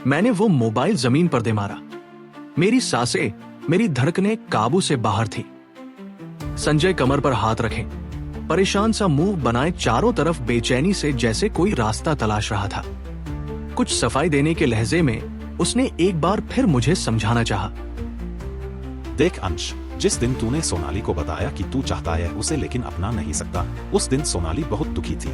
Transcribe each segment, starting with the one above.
मैंने वो मोबाइल जमीन पर दे मारा। मेरी सांसें, मेरी धड़कनें काबू से बाहर थी। संजय कमर पर हाथ रखे, परेशान सा मुंह बनाए चारों तरफ बेचैनी से जैसे कोई रास्ता तलाश रहा था। कुछ सफाई देने के लहजे में उसने एक बार फिर मुझे समझाना चाहा। देख अंश, जिस दिन तूने सोनाली को बताया कि तू चाहता है उसे लेकिन अपना नहीं सकता, उस दिन सोनाली बहुत दुखी थी।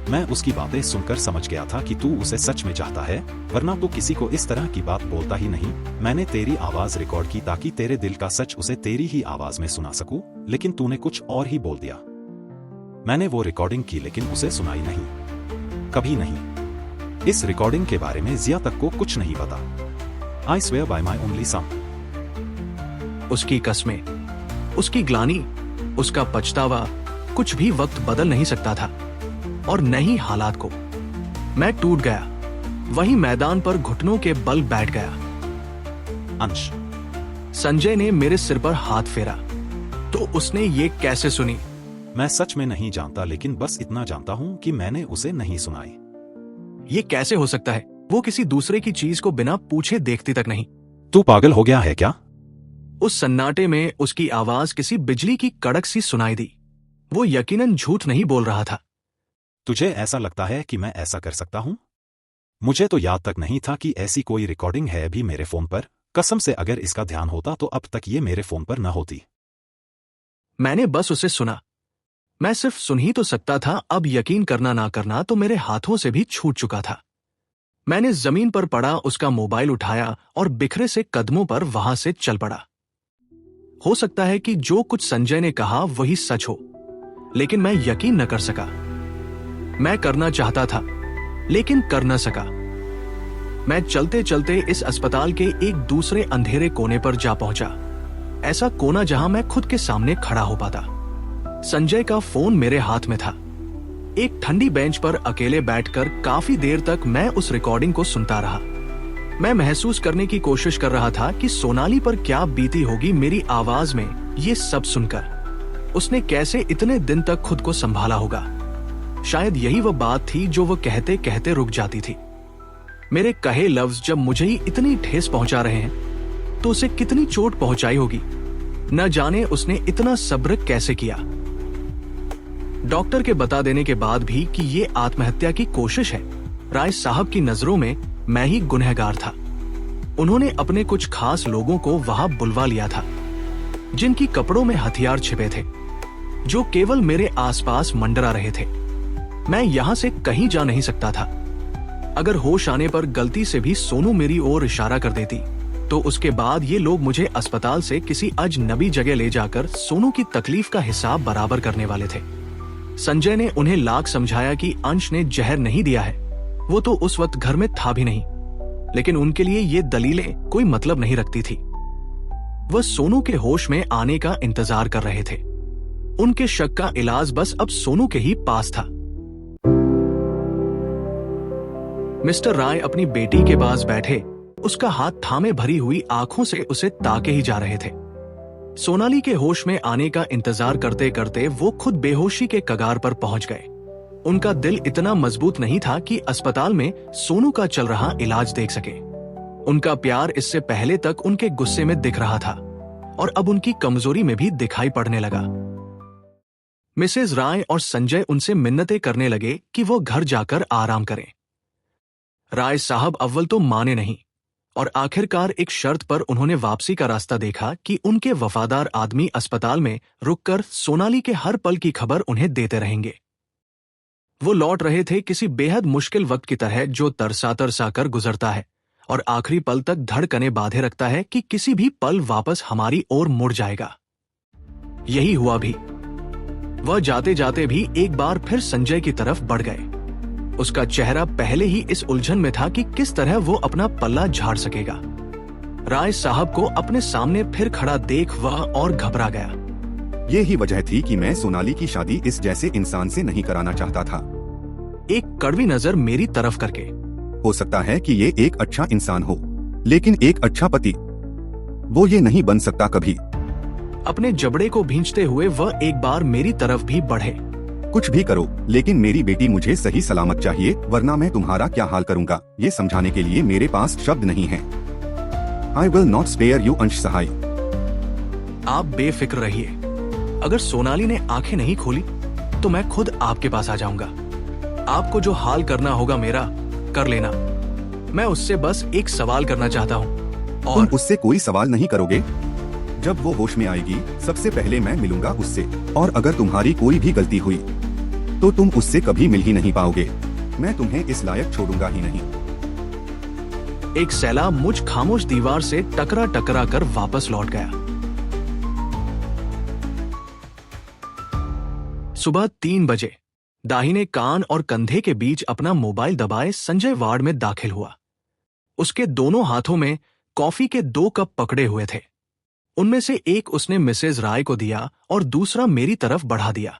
मैं उसकी बातें सुनकर समझ गया था कि तू उसे सच में चाहता है, वरना तू किसी को इस तरह की बात बोलता ही नहीं। मैंने तेरी आवाज रिकॉर्ड की ताकि तेरे दिल का सच उसे तेरी ही आवाज में सुना सकूं, लेकिन तूने कुछ और ही बोल दिया। मैंने वो रिकॉर्डिंग की लेकिन उसे सुनाई नहीं, कभी नहीं। इस रिकॉर्डिंग के बारे में जिया तक को कुछ नहीं पता। I swear by my only son. उसकी कस्में, उसकी ग्लानी, उसका पछतावा कुछ भी वक्त बदल नहीं सकता था, और न ही हालात को। मैं टूट गया, वही मैदान पर घुटनों के बल बैठ गया। अंश, संजय ने मेरे सिर पर हाथ फेरा। तो उसने ये कैसे सुनी? मैं सच में नहीं जानता, लेकिन बस इतना जानता हूं कि मैंने उसे नहीं सुनाई। ये कैसे हो सकता है? वो किसी दूसरे की चीज को बिना पूछे देखती तक नहीं। तू पागल हो गया है क्या? उस सन्नाटे में उसकी आवाज किसी बिजली की कड़क सी सुनाई दी। वो यकीनन झूठ नहीं बोल रहा था। तुझे ऐसा लगता है कि मैं ऐसा कर सकता हूं? मुझे तो याद तक नहीं था कि ऐसी कोई रिकॉर्डिंग है भी मेरे फोन पर। कसम से अगर इसका ध्यान होता तो अब तक ये मेरे फोन पर न होती। मैंने बस उसे सुना। मैं सिर्फ सुन ही तो सकता था, अब यकीन करना ना करना तो मेरे हाथों से भी छूट चुका था। मैंने जमीन पर पड़ा उसका मोबाइल उठाया और बिखरे से कदमों पर वहां से चल पड़ा। हो सकता है कि जो कुछ संजय ने कहा वही सच हो, लेकिन मैं यकीन न कर सका। मैं करना चाहता था, लेकिन कर न सका। मैं चलते चलते इस अस्पताल के एक दूसरे अंधेरे कोने पर जा पहुंचा। ऐसा कोना जहां मैं खुद के सामने खड़ा हो पाता। संजय का फोन मेरे हाथ में था। एक ठंडी बेंच पर अकेले बैठकर काफी देर तक मैं उस रिकॉर्डिंग को सुनता रहा। मैं महसूस करने की कोशिश कर रहा था कि सोनाली पर क्या बीती होगी मेरी आवाज में ये सब सुनकर। उसने कैसे इतने दिन तक खुद को संभाला होगा। शायद यही वह बात थी जो वह कहते कहते रुक जाती थी। मेरे कहे लफ्ज जब मुझे ही इतनी ठेस पहुंचा रहे हैं, तो उसे कितनी चोट पहुंचाई होगी। न जाने उसने इतना सब्र कैसे किया। डॉक्टर के बता देने के बाद भी कि ये आत्महत्या की कोशिश है, राय साहब की नजरों में मैं ही गुनहगार था। उन्होंने अपने कुछ खास लोगों को वहां बुलवा लिया था, जिनकी कपड़ों में हथियार छिपे थे, जो केवल मेरे आसपास मंडरा रहे थे। मैं यहां से कहीं जा नहीं सकता था। अगर होश आने पर गलती से भी सोनू मेरी ओर इशारा कर देती, तो उसके बाद ये लोग मुझे अस्पताल से किसी अजनबी जगह ले जाकर सोनू की तकलीफ का हिसाब बराबर करने वाले थे। संजय ने उन्हें लाख समझाया कि अंश ने जहर नहीं दिया है, वो तो उस वक्त घर में था भी नहीं, लेकिन उनके लिए ये दलीलें कोई मतलब नहीं रखती थी। वह सोनू के होश में आने का इंतजार कर रहे थे। उनके शक का इलाज बस अब सोनू के ही पास था। मिस्टर राय अपनी बेटी के पास बैठे, उसका हाथ थामे भरी हुई आंखों से उसे ताके ही जा रहे थे। सोनाली के होश में आने का इंतजार करते करते वो खुद बेहोशी के कगार पर पहुंच गए। उनका दिल इतना मजबूत नहीं था कि अस्पताल में सोनू का चल रहा इलाज देख सके। उनका प्यार इससे पहले तक उनके गुस्से में दिख रहा था, और अब उनकी कमजोरी में भी दिखाई पड़ने लगा। मिसेज राय और संजय उनसे मिन्नतें करने लगे कि वो घर जाकर आराम करें। राय साहब अव्वल तो माने नहीं, और आखिरकार एक शर्त पर उन्होंने वापसी का रास्ता देखा कि उनके वफादार आदमी अस्पताल में रुककर सोनाली के हर पल की खबर उन्हें देते रहेंगे। वो लौट रहे थे किसी बेहद मुश्किल वक्त की तरह, जो तरसा तरसा कर गुजरता है और आखिरी पल तक धड़कने बांधे रखता है कि किसी भी पल वापस हमारी ओर मुड़ जाएगा। यही हुआ भी। वह जाते जाते भी एक बार फिर संजय की तरफ बढ़ गए। उसका चेहरा पहले ही इस उलझन में था कि किस तरह वो अपना पल्ला झाड़ सकेगा। राय साहब को अपने सामने फिर खड़ा देख वह और घबरा गया। ये ही वजह थी कि मैं सोनाली की शादी इस जैसे इंसान से नहीं कराना चाहता था। एक कड़वी नजर मेरी तरफ करके, हो सकता है कि ये एक अच्छा इंसान हो, लेकिन एक अच्छा पति वो ये नहीं बन सकता कभी। अपने जबड़े को भींचते हुए वह एक बार मेरी तरफ भी बढ़े। कुछ भी करो, लेकिन मेरी बेटी मुझे सही सलामत चाहिए, वरना मैं तुम्हारा क्या हाल करूंगा, ये समझाने के लिए मेरे पास शब्द नहीं है। I will not spare you अंश सहाय। आप बेफिक्र रहिए। अगर सोनाली ने आंखें नहीं खोली तो मैं खुद आपके पास आ जाऊंगा। आपको जो हाल करना होगा मेरा कर लेना। मैं उससे बस एक सवाल करना चाहता हूँ। तुम और उससे कोई सवाल नहीं करोगे। जब वो होश में आएगी सबसे पहले मैं मिलूंगा उससे, और अगर तुम्हारी कोई भी गलती हुई तो तुम उससे कभी मिल ही नहीं पाओगे। मैं तुम्हें इस लायक छोड़ूंगा ही नहीं। एक सैलाब मुझ खामोश दीवार से टकरा टकरा कर वापस लौट गया। सुबह 3 बजे दाहिने कान और कंधे के बीच अपना मोबाइल दबाए संजय वार्ड में दाखिल हुआ। उसके दोनों हाथों में कॉफी के 2 कप पकड़े हुए थे। उनमें से एक उसने मिसेज राय को दिया और दूसरा मेरी तरफ बढ़ा दिया।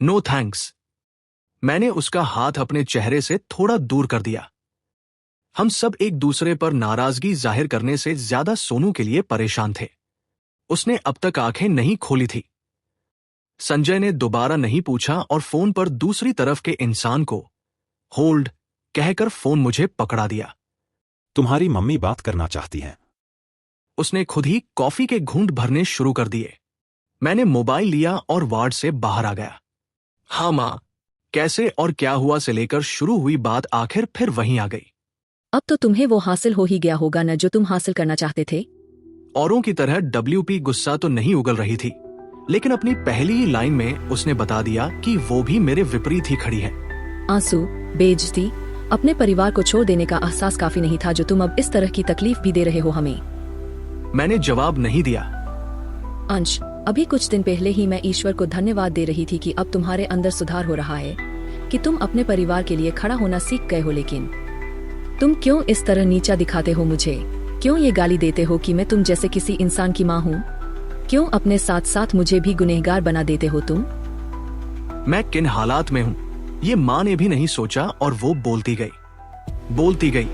No thanks. मैंने उसका हाथ अपने चेहरे से थोड़ा दूर कर दिया। हम सब एक दूसरे पर नाराजगी जाहिर करने से ज्यादा सोनू के लिए परेशान थे। उसने अब तक आंखें नहीं खोली थी। संजय ने दोबारा नहीं पूछा और फोन पर दूसरी तरफ के इंसान को होल्ड कहकर फोन मुझे पकड़ा दिया। तुम्हारी मम्मी बात करना चाहती हैं। उसने खुद ही कॉफी के घूंट भरने शुरू कर दिए। मैंने मोबाइल लिया और वार्ड से बाहर आ गया। हाँ माँ, कैसे और क्या हुआ से लेकर शुरू हुई बात आखिर फिर वहीं आ गई। अब तो तुम्हें वो हासिल हो ही गया होगा न जो तुम हासिल करना चाहते थे। औरों की तरह WP गुस्सा तो नहीं उगल रही थी, लेकिन अपनी पहली ही लाइन में उसने बता दिया कि वो भी मेरे विपरीत ही खड़ी है। आंसू, बेइज्जती, अपने परिवार को छोड़ देने का एहसास काफी नहीं था जो तुम अब इस तरह की तकलीफ भी दे रहे हो हमें। मैंने जवाब नहीं दिया। अंश, अभी कुछ दिन पहले ही मैं ईश्वर को धन्यवाद दे रही थी कि अब तुम्हारे अंदर सुधार हो रहा है, कि तुम अपने परिवार के लिए खड़ा होना सीख गए हो। लेकिन तुम क्यों इस तरह नीचा दिखाते हो मुझे? क्यों ये गाली देते हो कि मैं तुम जैसे किसी इंसान की माँ हूँ? क्यों अपने साथ साथ मुझे भी गुनहगार बना देते हो तुम? मैं किन हालात में हूँ ये माँ ने भी नहीं सोचा और वो बोलती गई।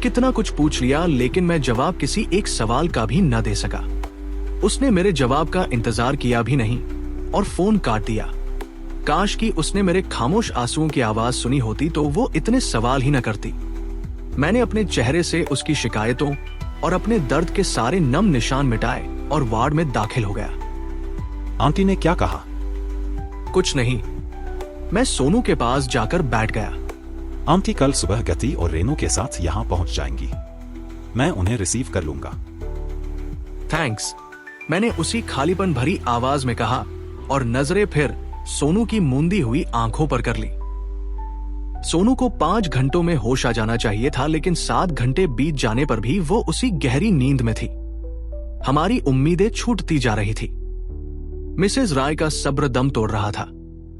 कितना कुछ पूछ लिया, लेकिन मैं जवाब किसी एक सवाल का भी न दे सका। उसने मेरे जवाब का इंतजार किया भी नहीं और फोन काट दिया। काश कि उसने मेरे खामोश आंसुओं की आवाज सुनी होती तो वो इतने सवाल ही न करती। मैंने अपने चेहरे से उसकी शिकायतों और अपने दर्द के सारे नम निशान मिटाए और वार्ड में दाखिल हो गया। आंटी ने क्या कहा? कुछ नहीं। मैं सोनू के पास जाकर बैठ गया। आंटी कल सुबह गति और रेनू के साथ यहाँ पहुंच जाएंगी। मैं उन्हें रिसीव कर लूंगा। थैंक्स, मैंने उसी खालीपन भरी आवाज में कहा और नजरें फिर सोनू की मूंदी हुई आंखों पर कर ली। सोनू को 5 घंटों में होश आ जाना चाहिए था, लेकिन 7 घंटे बीत जाने पर भी वो उसी गहरी नींद में थी। हमारी उम्मीदें छूटती जा रही थी। मिसेज राय का सब्र दम तोड़ रहा था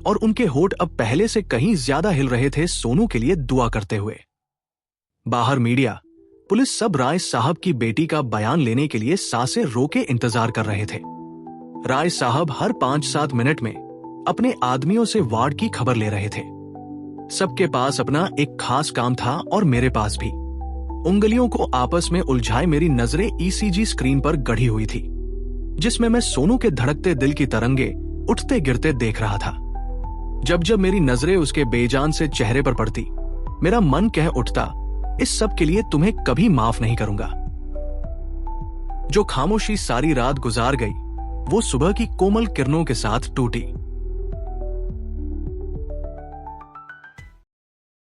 और उनके होठ अब पहले से कहीं ज्यादा हिल रहे थे सोनू के लिए दुआ करते हुए। बाहर मीडिया, पुलिस सब राय साहब की बेटी का बयान लेने के लिए सांसें रोके इंतजार कर रहे थे। राय साहब हर 5-7 मिनट में अपने आदमियों से वार्ड की खबर ले रहे थे। सबके पास अपना एक खास काम था और मेरे पास भी। उंगलियों को आपस में उलझाए मेरी नजरें ECG स्क्रीन पर गढ़ी हुई थी, जिसमें मैं सोनू के धड़कते दिल की तरंगे उठते गिरते देख रहा था। जब जब मेरी नजरें उसके बेजान से चेहरे पर पड़ती, मेरा मन कह उठता, इस सब के लिए तुम्हें कभी माफ नहीं करूंगा। जो खामोशी सारी रात गुजार गई, वो सुबह की कोमल किरणों के साथ टूटी।